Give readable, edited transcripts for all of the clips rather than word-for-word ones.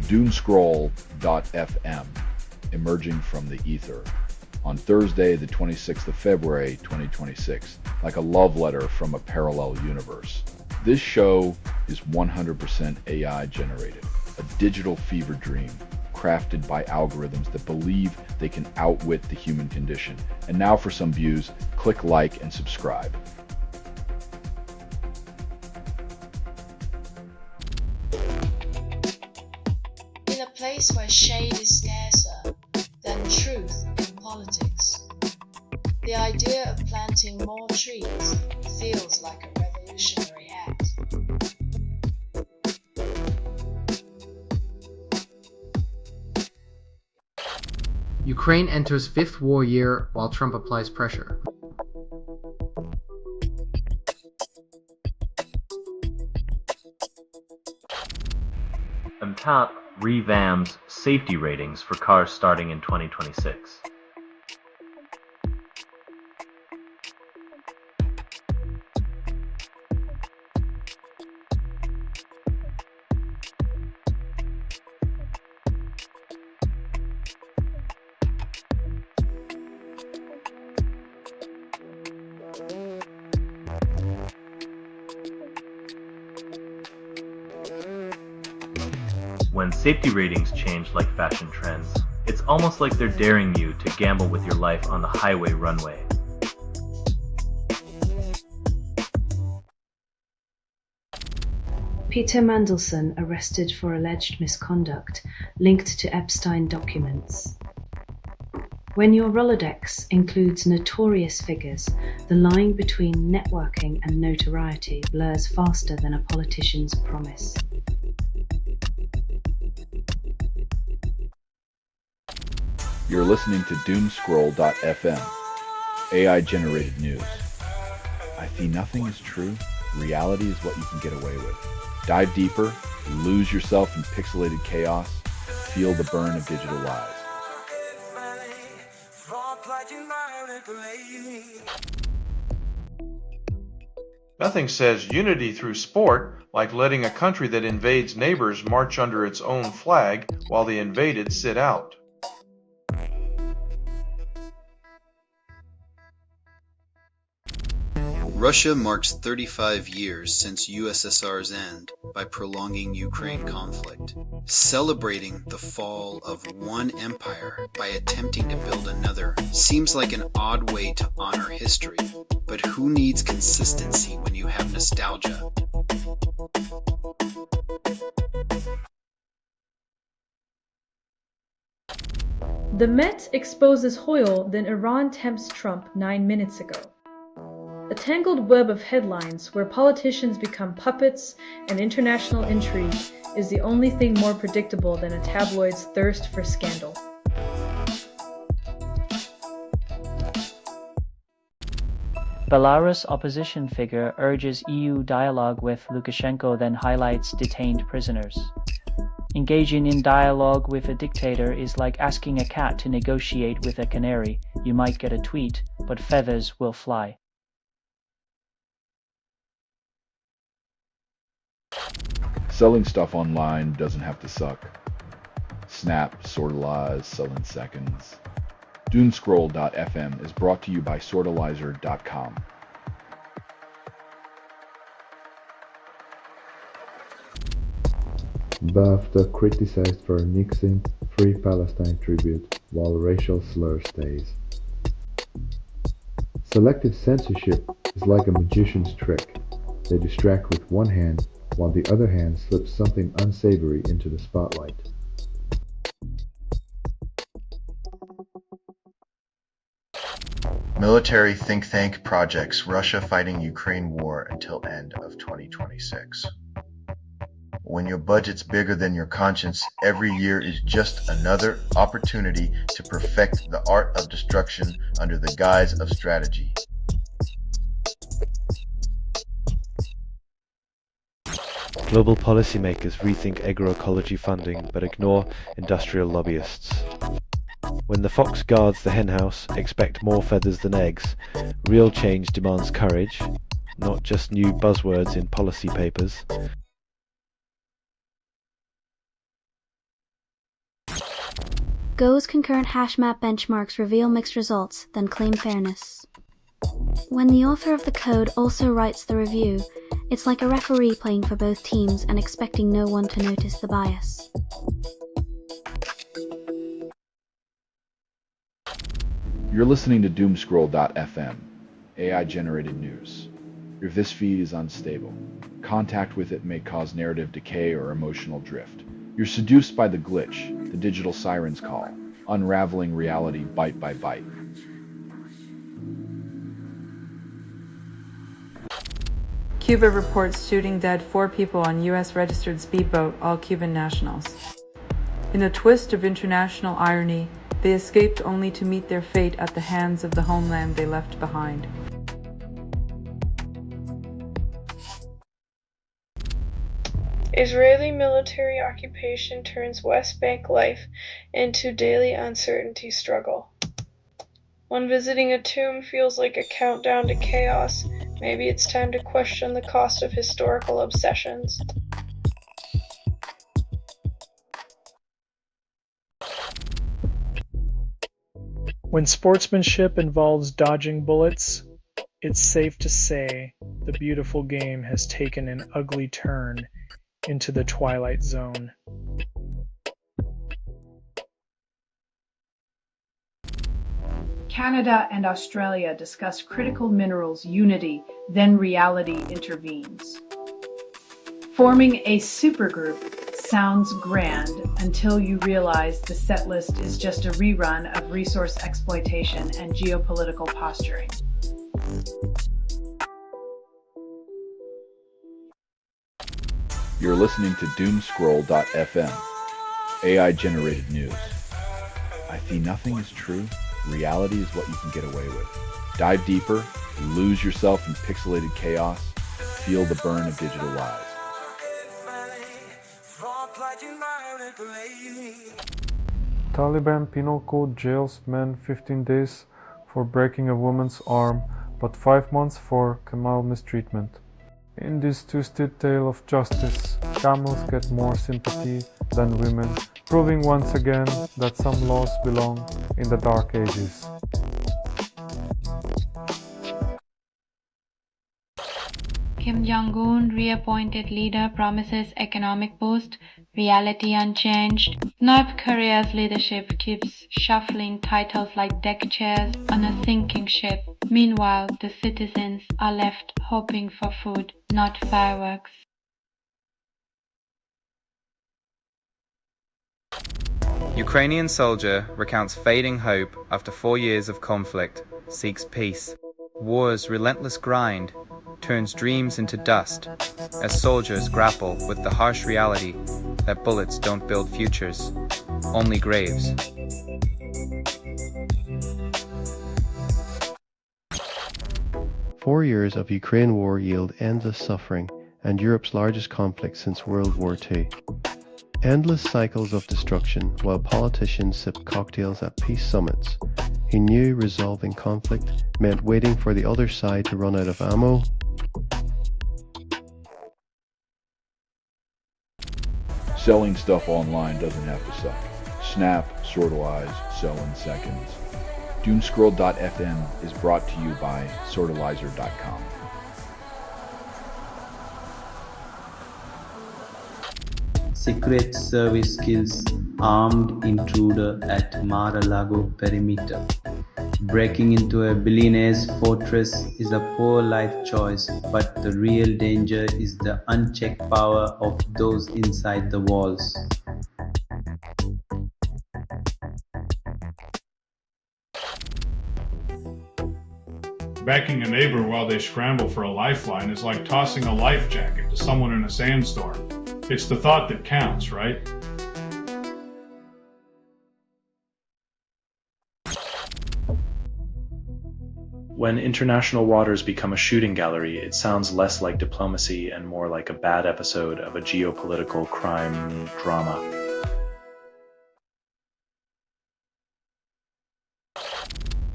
Doomscroll.fm, emerging from the ether, on Thursday, the 26th of February, 2026, like a love letter from a parallel universe. This show is 100% AI generated, a digital fever dream crafted by algorithms that believe they can outwit the human condition. And now for some views, click like and subscribe. In a place where shade is scarcer than truth in politics, the idea of planting more trees feels like a revolutionary act. Ukraine enters fifth war year while Trump applies pressure. MTOP revamps safety ratings for cars starting in 2026. When safety ratings change like fashion trends, it's almost like they're daring you to gamble with your life on the highway runway. Peter Mandelson arrested for alleged misconduct linked to Epstein documents. When your Rolodex includes notorious figures, the line between networking and notoriety blurs faster than a politician's promise. You're listening to Doomscroll.fm, AI-generated news. I see nothing is true. Reality is what you can get away with. Dive deeper, lose yourself in pixelated chaos, feel the burn of digital lies. Nothing says unity through sport like letting a country that invades neighbors march under its own flag while the invaded sit out. Russia marks 35 years since USSR's end by prolonging Ukraine conflict, celebrating the fall of one empire by attempting to build another seems like an odd way to honor history, but who needs consistency when you have nostalgia? The Met exposes Hoyle, then Iran tempts Trump 9 minutes ago. A tangled web of headlines where politicians become puppets and international intrigue is the only thing more predictable than a tabloid's thirst for scandal. Belarus opposition figure urges EU dialogue with Lukashenko, then highlights detained prisoners. Engaging in dialogue with a dictator is like asking a cat to negotiate with a canary. You might get a tweet, but feathers will fly. Selling stuff online doesn't have to suck. Snap, Sortalize, sell in seconds. Doomscroll.fm is brought to you by Sortalizer.com. BAFTA criticized for nixing Free Palestine tribute while racial slur stays. Selective censorship is like a magician's trick. They distract with one hand while the other hand slips something unsavory into the spotlight. Military think tank projects Russia fighting Ukraine war until end of 2026. When your budget's bigger than your conscience, every year is just another opportunity to perfect the art of destruction under the guise of strategy. Global policymakers rethink agroecology funding but ignore industrial lobbyists. When the fox guards the henhouse, expect more feathers than eggs. Real change demands courage, not just new buzzwords in policy papers. Go's concurrent hash map benchmarks reveal mixed results, then claim fairness. When the author of the code also writes the review, it's like a referee playing for both teams and expecting no one to notice the bias. You're listening to Doomscroll.fm, AI-generated news. If this feed is unstable, contact with it may cause narrative decay or emotional drift. You're seduced by the glitch, the digital siren's call, unraveling reality byte by byte. Cuba reports shooting dead 4 people on U.S. registered speedboat, all Cuban nationals. In a twist of international irony, they escaped only to meet their fate at the hands of the homeland they left behind. Israeli military occupation turns West Bank life into daily uncertainty struggle. When visiting a tomb feels like a countdown to chaos, maybe it's time to question the cost of historical obsessions. When sportsmanship involves dodging bullets, it's safe to say the beautiful game has taken an ugly turn into the Twilight Zone. Canada and Australia discuss critical minerals unity, then reality intervenes. Forming a supergroup sounds grand until you realize the set list is just a rerun of resource exploitation and geopolitical posturing. You're listening to Doomscroll.fm, AI-generated news. I see nothing is true. Reality is what you can get away with. Dive deeper, lose yourself in pixelated chaos, feel the burn of digital lies. Taliban penal code jails man 15 days for breaking a woman's arm, but 5 months for camel mistreatment. In this twisted tale of justice, camels get more sympathy than women, proving once again that some laws belong in the Dark Ages. Kim Jong-un, reappointed leader, promises economic boost, reality unchanged. North Korea's leadership keeps shuffling titles like deck chairs on a sinking ship. Meanwhile, the citizens are left hoping for food, not fireworks. Ukrainian soldier recounts fading hope after 4 years of conflict, seeks peace. War's relentless grind turns dreams into dust as soldiers grapple with the harsh reality that bullets don't build futures, only graves. "4 years of Ukraine war yield endless suffering and Europe's largest conflict since World War II. Endless cycles of destruction while politicians sip cocktails at peace summits. He knew resolving conflict meant waiting for the other side to run out of ammo. Selling stuff online doesn't have to suck. Snap, sortalize, sell in seconds. Doomscroll.fm is brought to you by sortalizer.com. Secret Service kills armed intruder at Mar-a-Lago perimeter. Breaking into a billionaire's fortress is a poor life choice, but the real danger is the unchecked power of those inside the walls. Backing a neighbor while they scramble for a lifeline is like tossing a life jacket to someone in a sandstorm. It's the thought that counts, right? When international waters become a shooting gallery, it sounds less like diplomacy and more like a bad episode of a geopolitical crime drama.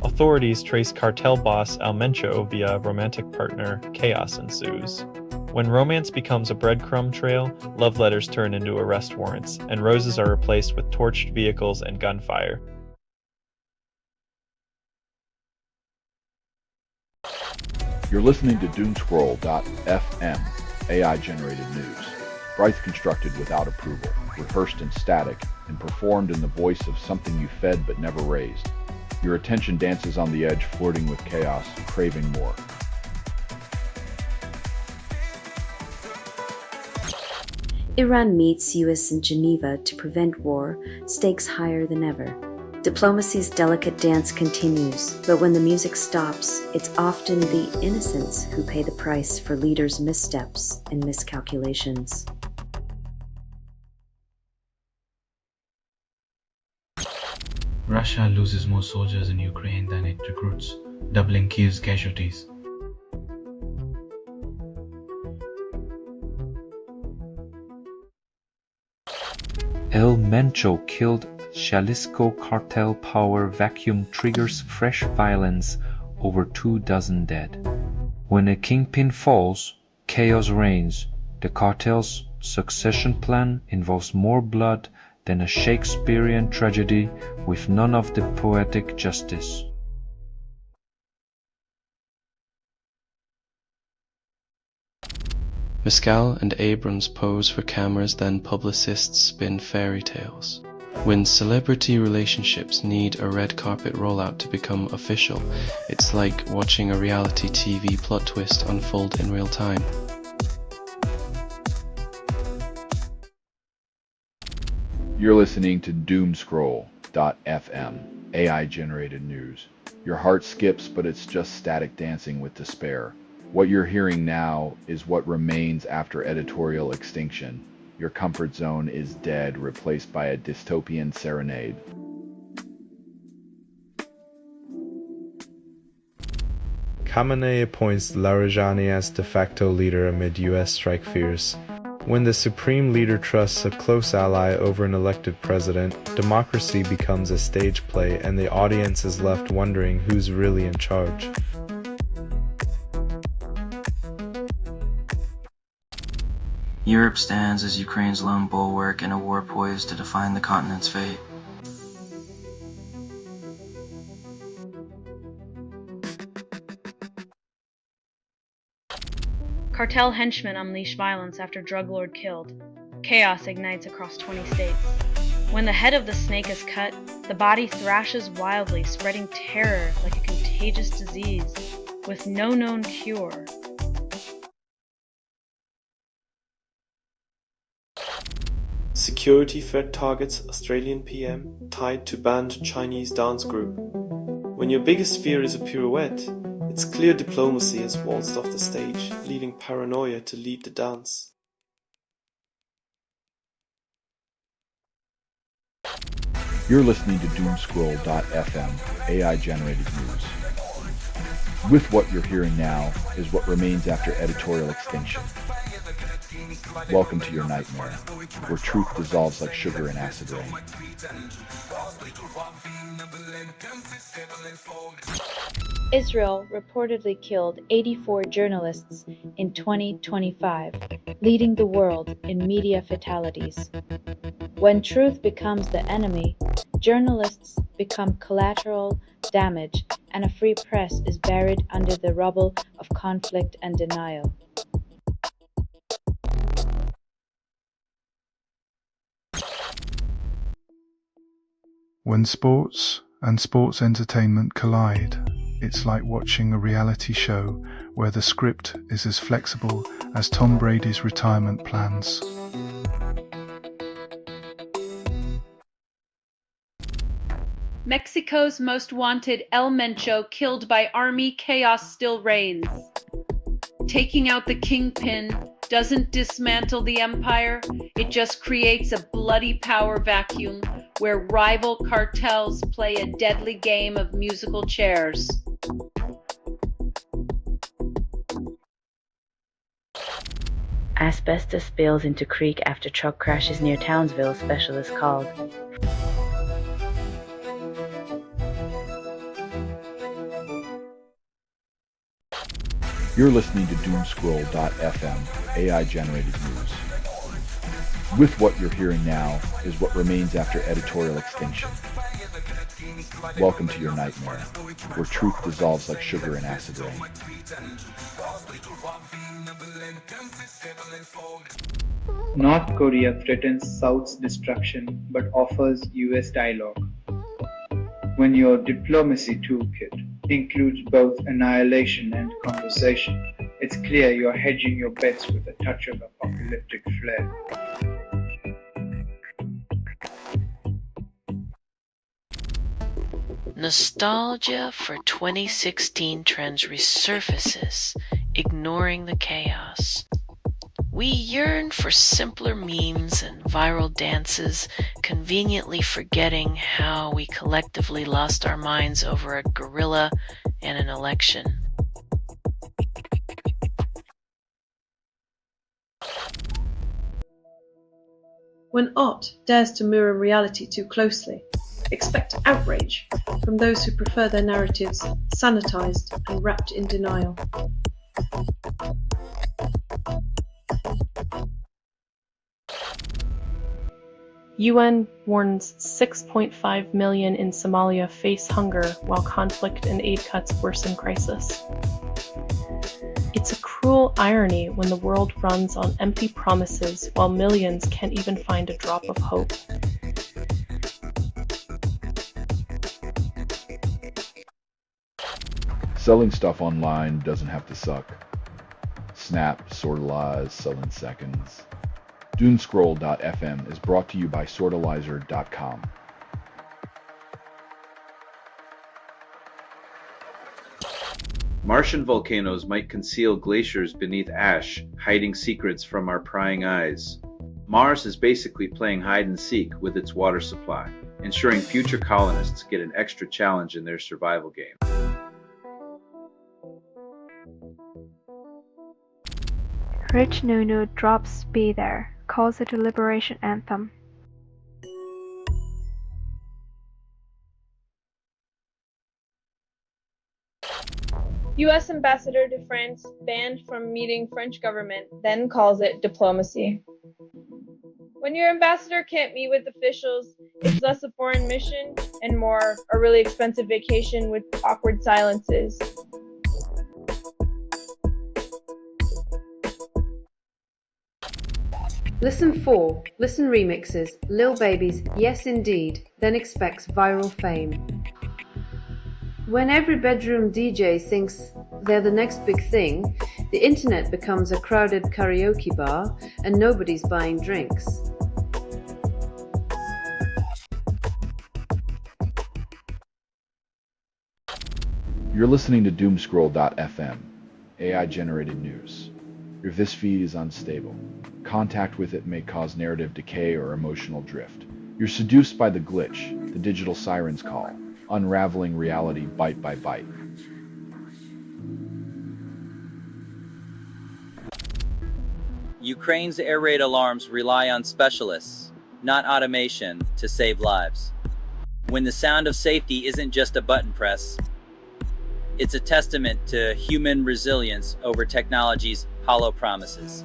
Authorities trace cartel boss Almencho via romantic partner. Chaos ensues. When romance becomes a breadcrumb trail, love letters turn into arrest warrants, and roses are replaced with torched vehicles and gunfire. You're listening to Doomscroll.fm, AI-generated news. Bryce constructed without approval, rehearsed in static, and performed in the voice of something you fed but never raised. Your attention dances on the edge, flirting with chaos, craving more. Iran meets US in Geneva to prevent war, stakes higher than ever. Diplomacy's delicate dance continues, but when the music stops, it's often the innocents who pay the price for leaders' missteps and miscalculations. Russia loses more soldiers in Ukraine than it recruits, doubling Kiev's casualties. El Mencho killed Jalisco cartel power vacuum triggers fresh violence, over 24 dead. When a kingpin falls, chaos reigns. The cartel's succession plan involves more blood than a Shakespearean tragedy, with none of the poetic justice. Mescal and Abrams pose for cameras, then publicists spin fairy tales. When celebrity relationships need a red carpet rollout to become official, it's like watching a reality TV plot twist unfold in real time. You're listening to Doomscroll.fm, AI-generated news. Your heart skips, but it's just static dancing with despair. What you're hearing now is what remains after editorial extinction. Your comfort zone is dead, replaced by a dystopian serenade. Khamenei appoints Larijani as de facto leader amid US strike fears. When the supreme leader trusts a close ally over an elected president, democracy becomes a stage play and the audience is left wondering who's really in charge. Europe stands as Ukraine's lone bulwark in a war poised to define the continent's fate. Cartel henchmen unleash violence after drug lord killed. Chaos ignites across 20 states. When the head of the snake is cut, the body thrashes wildly, spreading terror like a contagious disease, with no known cure. Security threat targets Australian PM tied to banned Chinese dance group. When your biggest fear is a pirouette, it's clear diplomacy has waltzed off the stage, leaving paranoia to lead the dance. You're listening to Doomscroll.fm, AI-generated news. With what you're hearing now is what remains after editorial extinction. Welcome to your nightmare, where truth dissolves like sugar in acid rain. Israel reportedly killed 84 journalists in 2025, leading the world in media fatalities. When truth becomes the enemy, journalists become collateral damage, and a free press is buried under the rubble of conflict and denial. When sports and sports entertainment collide, it's like watching a reality show where the script is as flexible as Tom Brady's retirement plans. Mexico's most wanted El Mencho killed by army, chaos still reigns. Taking out the kingpin doesn't dismantle the empire, it just creates a bloody power vacuum where rival cartels play a deadly game of musical chairs. Asbestos spills into creek after truck crashes near Townsville, specialists called. You're listening to Doomscroll.fm, AI-generated news. With what you're hearing now is what remains after editorial extinction. Welcome to your nightmare, where truth dissolves like sugar in acid rain. North Korea threatens South's destruction but offers US dialogue. When your diplomacy toolkit includes both annihilation and conversation, it's clear you're hedging your bets with a touch of apocalyptic flair. Nostalgia for 2016 trends resurfaces, ignoring the chaos. We yearn for simpler memes and viral dances, conveniently forgetting how we collectively lost our minds over a gorilla and an election. When art dares to mirror reality too closely, expect outrage from those who prefer their narratives sanitized and wrapped in denial. UN warns 6.5 million in Somalia face hunger while conflict and aid cuts worsen crisis. It's a cruel irony when the world runs on empty promises while millions can't even find a drop of hope. Selling stuff online doesn't have to suck. Snap, Sortalize, sell in seconds. Doomscroll.fm is brought to you by Sortalizer.com. Martian volcanoes might conceal glaciers beneath ash, hiding secrets from our prying eyes. Mars is basically playing hide and seek with its water supply, ensuring future colonists get an extra challenge in their survival game. Rich Nunu drops Be There, calls it a liberation anthem. U.S. ambassador to France banned from meeting French government, then calls it diplomacy. When your ambassador can't meet with officials, it's less a foreign mission and more a really expensive vacation with awkward silences. Listen 4, Listen remixes, Lil Baby's Yes Indeed, then expects viral fame. When every bedroom DJ thinks they're the next big thing, the internet becomes a crowded karaoke bar and nobody's buying drinks. You're listening to Doomscroll.fm, AI-generated news. If this feed is unstable, contact with it may cause narrative decay or emotional drift. You're seduced by the glitch, the digital siren's call, unraveling reality byte by byte. Ukraine's air raid alarms rely on specialists, not automation, to save lives. When the sound of safety isn't just a button press, it's a testament to human resilience over technology's hollow promises.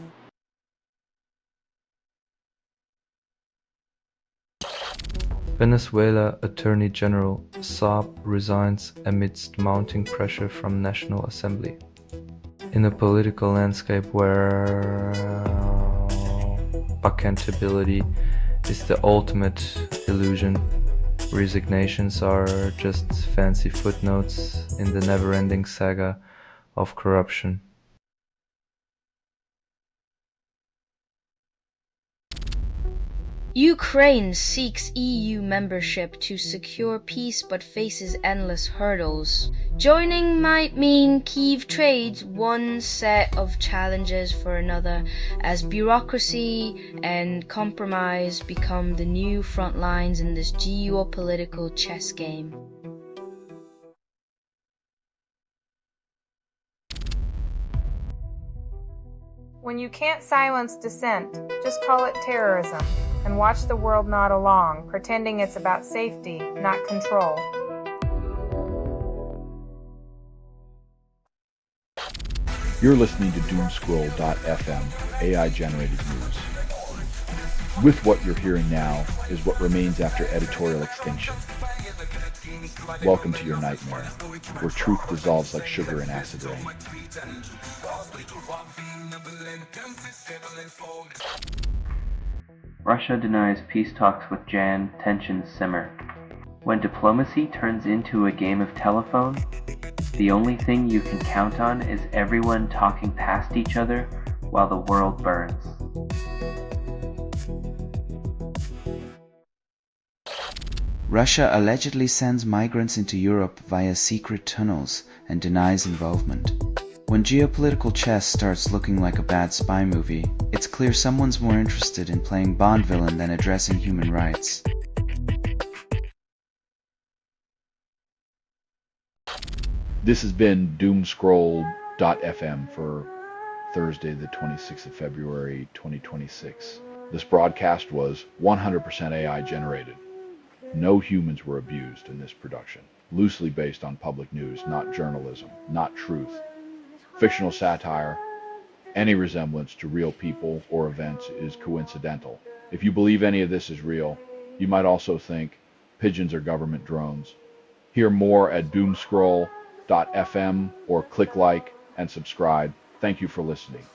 Venezuela Attorney General Saab resigns amidst mounting pressure from National Assembly. In a political landscape where accountability is the ultimate illusion, resignations are just fancy footnotes in the never-ending saga of corruption. Ukraine seeks EU membership to secure peace but faces endless hurdles. Joining might mean Kyiv trades one set of challenges for another as bureaucracy and compromise become the new front lines in this geopolitical chess game. When you can't silence dissent, just call it terrorism and watch the world nod along, pretending it's about safety, not control. You're listening to Doomscroll.fm, AI-generated news. With what you're hearing now is what remains after editorial extinction. Welcome to your nightmare, where truth dissolves like sugar in acid rain. Russia denies peace talks with Jan, tensions simmer. When diplomacy turns into a game of telephone, the only thing you can count on is everyone talking past each other while the world burns. Russia allegedly sends migrants into Europe via secret tunnels and denies involvement. When geopolitical chess starts looking like a bad spy movie, it's clear someone's more interested in playing Bond villain than addressing human rights. This has been Doomscroll.fm for Thursday, the 26th of February, 2026. This broadcast was 100% AI generated. No humans were abused in this production. Loosely based on public news, not journalism, not truth. Fictional satire. Any resemblance to real people or events is coincidental. If you believe any of this is real, you might also think pigeons are government drones. Hear more at Doomscroll.fm or click like and subscribe. Thank you for listening.